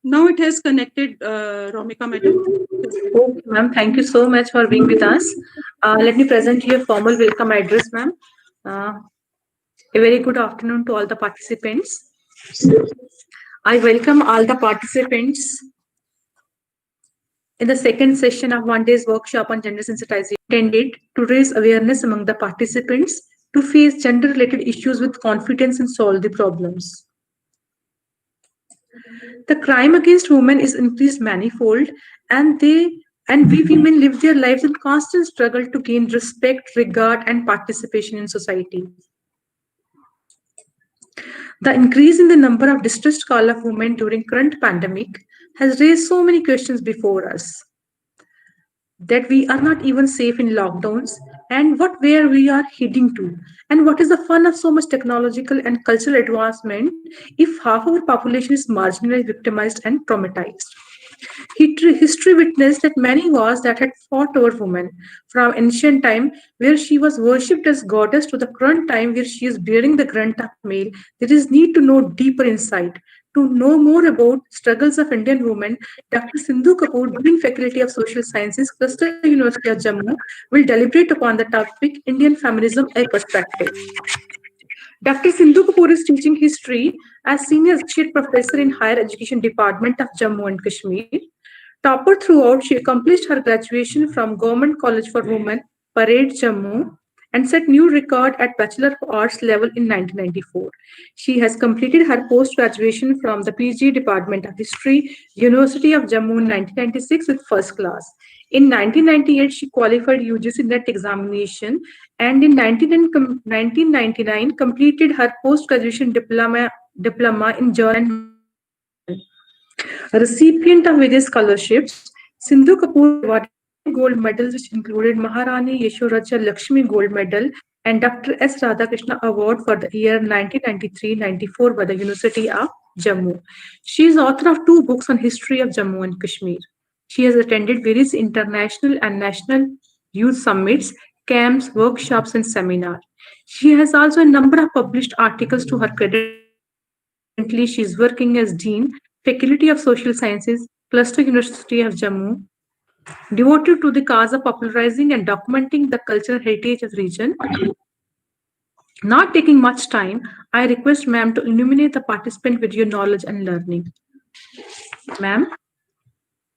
Now it has connected, Romika madam. Okay, ma'am. Thank you so much for being with us. Let me present you a formal welcome address, ma'am. Uh, a very good afternoon to all the participants. I welcome all the participants in the second session of one day's workshop on gender sensitization, intended to raise awareness among the participants to face gender related issues with confidence and solve the problems. The crime against women is increased manifold, and we women live their lives in constant struggle to gain respect, regard, and participation in society. The increase in the number of distressed call of women during current pandemic has raised so many questions before us, that we are not even safe in lockdowns, and what where we are heading to, and what is the fun of so much technological and cultural advancement if half our population is marginalized, victimized, and traumatized. History witnessed that many wars that had fought over women, from ancient time where she was worshipped as goddess to the current time where she is bearing the grunt of male. There is need to know deeper insight. To know more about struggles of Indian women, Dr. Sindhu Kapoor, Dean Faculty of Social Sciences, Cluster University of Jammu, will deliberate upon the topic Indian Feminism, a Perspective. Dr. Sindhu Kapoor is teaching history as Senior Associate Professor in Higher Education Department of Jammu and Kashmir. Topper throughout, she accomplished her graduation from Government College for Women, Parade, Jammu, and set new record at Bachelor of Arts level in 1994. She has completed her post-graduation from the PG Department of History, University of Jammu in 1996 with first class. In 1998, she qualified UGC NET examination, and in 1999 completed her post-graduation diploma in journalism. A recipient of various scholarships, Sindhu Kapoor was awarded gold medals, which included Maharani Yeshoraja Lakshmi Gold Medal and Dr. S. Radhakrishna Award for the year 1993-94 by the University of Jammu. She is author of two books on history of Jammu and Kashmir. She has attended various international and national youth summits, camps, workshops, and seminars. She has also a number of published articles to her credit. Currently, she is working as Dean, Faculty of Social Sciences, Cluster University of Jammu, devoted to the cause of popularizing and documenting the cultural heritage of the region. Not taking much time, I request ma'am to illuminate the participant with your knowledge and learning. Ma'am?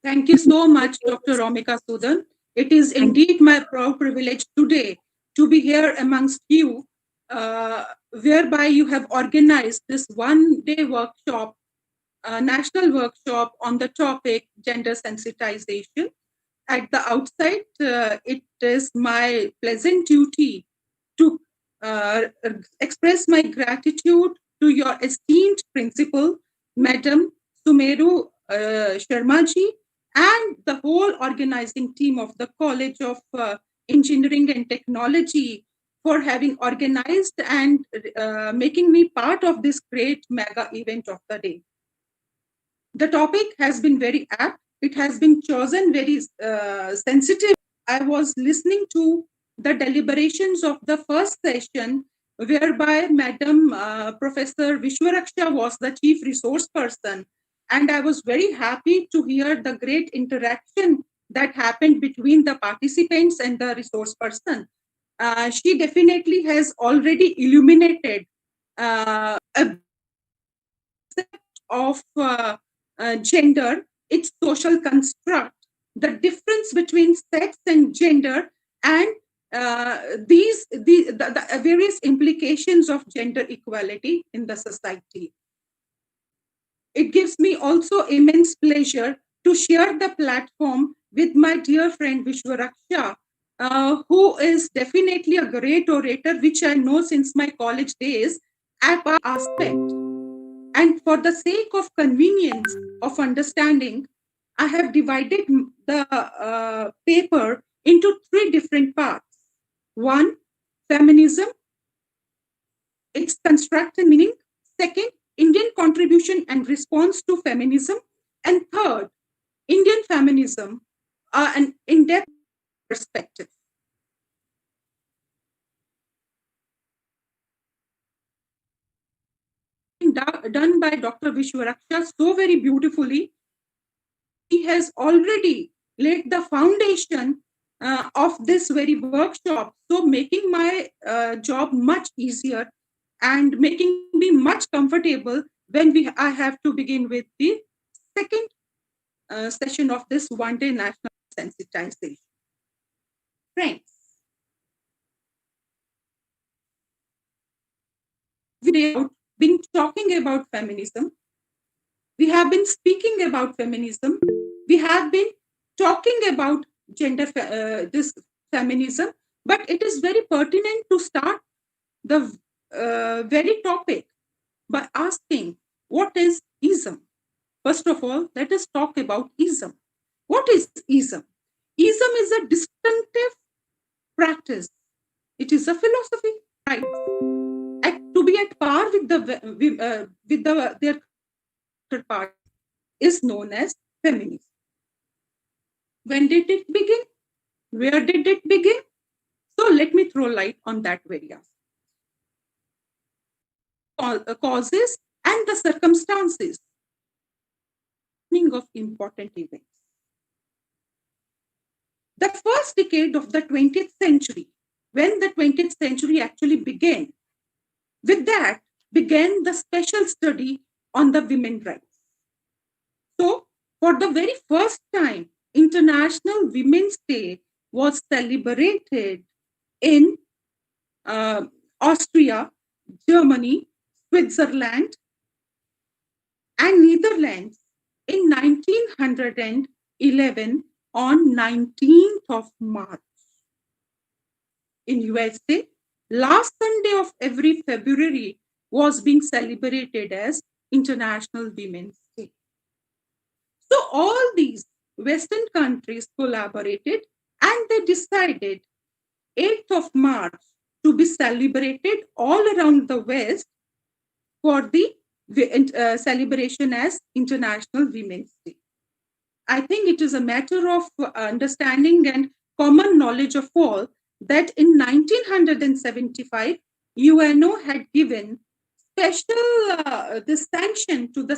Thank you so much, Dr. Romika Sudan. It is indeed my proud privilege today to be here amongst you, whereby you have organized this one-day workshop, national workshop on the topic gender sensitization. At the outset, it is my pleasant duty to express my gratitude to your esteemed principal, Madam Sumeru Sharmaji, and the whole organizing team of the College of Engineering and Technology for having organized and making me part of this great mega event of the day. The topic has been very apt. It has been chosen very sensitive. I was listening to the deliberations of the first session, whereby Madam Professor Vishwaraksha was the chief resource person. And I was very happy to hear the great interaction that happened between the participants and the resource person. She definitely has already illuminated a of gender, its social construct, the difference between sex and gender, and the various implications of gender equality in the society. It gives me also immense pleasure to share the platform with my dear friend Vishwaraksha, who is definitely a great orator, which I know since my college days, at aspect. And for the sake of convenience of understanding, I have divided the paper into three different parts. One, feminism, its construct and meaning. Second, Indian contribution and response to feminism. And third, Indian feminism, an in-depth perspective. Done by Dr. Vishwaraksha so very beautifully he has already laid the foundation of this very workshop, so making my job much easier and making me much comfortable when I have to begin with the second session of this one-day national sensitization. Friends, been talking about feminism. We have been speaking about feminism. We have been talking about this feminism, but it is very pertinent to start the very topic by asking, what is ism? First of all, let us talk about ism. What is ism? Ism is a distinctive practice. It is a philosophy, right? To be at par with their counterparts is known as feminism. When did it begin? Where did it begin? So let me throw light on that very aspect. Causes and the circumstances of important events. The first decade of the 20th century, when the 20th century actually began, with that began the special study on the women's rights. So, for the very first time, International Women's Day was celebrated in Austria, Germany, Switzerland, and Netherlands in 1911 on 19th of March. In USA, last Sunday of every February was being celebrated as International Women's Day. So all these Western countries collaborated and they decided 8th of March to be celebrated all around the West for the celebration as International Women's Day. I think it is a matter of understanding and common knowledge of all that in 1975, UNO had given special this sanction to the